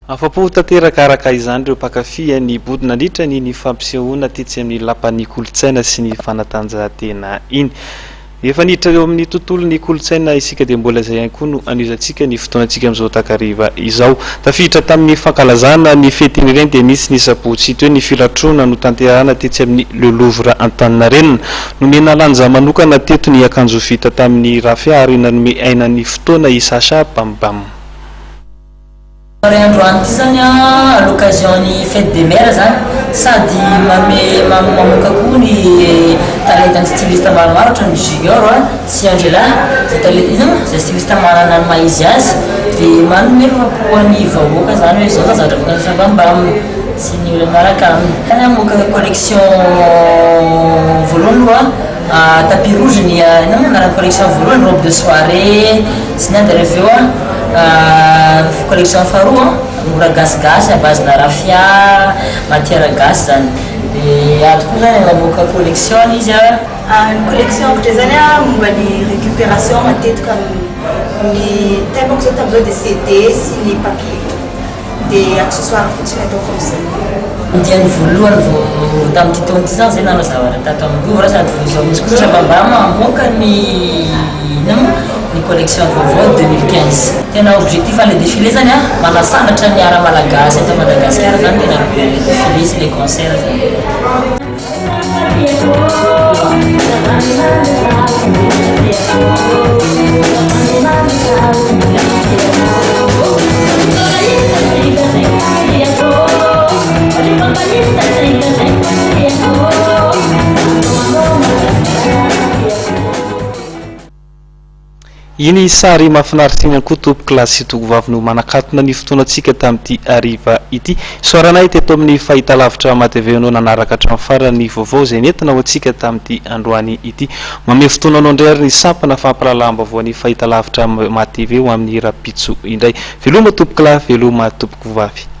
Afapo tanteraka araka izany ireo mpakafy ny body nandritra ny fampisehoana tetsy amin'ny lapan'ny kolotsaina sy ny fanatanjahantena iny. Efa niditra eo amin'ny tontolon'ny kolotsaina isika dia mbola izay ihany koa no anizantsika ny fotoanantsika amin'izao takariva izao. Tafiditra tamin'ny fankalazana ny fetiny ireny dia nisy ny sabotsy ito ny filatroana no tanterahana tetsy amin'ny Le Louvre Antaninarenina. Nomena lanja manokana teto ny akanjo vita tamin'ny rafia ary nanome aina ny fotoana isasa bambam. Androany ity zany à l'occasion ny fête des mères zany sady mamoaka koa ny talentany styliste maromaro ohatran'ny Junior sy Angela zay styliste manana ny maha izy azy dia manome roapolo ny vahoaka zany hoe zao zavatra vokatrisa bambam sy ny olona miaraka aminy. Tany amoaka collection voalohany aloha tapis rouge ny anarany collection voalohany robe de soirée sy ny dia rehefa eo collection faharoa mora gasigasy à base na rafia matière gasy zany dia ato koa zany mamoaka collection izy collection ohatra zany momba ny récupération matetika ny tellement zao tamin'izao dia CD sy ny papier dia accessoire fotsiny atao comme ça. Diany voalohany vao tamin'ity taona ity zany zay nanao zavatra tato amin'ny Louvre sady vao misy kosa bambama mamoaka ny collection vaovao 2015. Tena objectif le défilé zany manasanatra ny ara malagasy eto Madagasikara zany tena le défilé sy les concerts zany. Iny sary mahafinaritra iny koa tompoko klasy tovovavy no manakatona ny fotoanantsika tamin'ity ariva ity. Soaranay teto amin'ny fahitalavitra matevenao nanaraka hatramin'ny farany vaovao izay nentina ho antsika tamin'ity androany ity. Manome fotoananao indray ary ny sampana fampalalam-baovao ny fahitalavitra matv ho amin'ny rapitso indray. Veloma tompoko lahy, veloma tompoko vavy.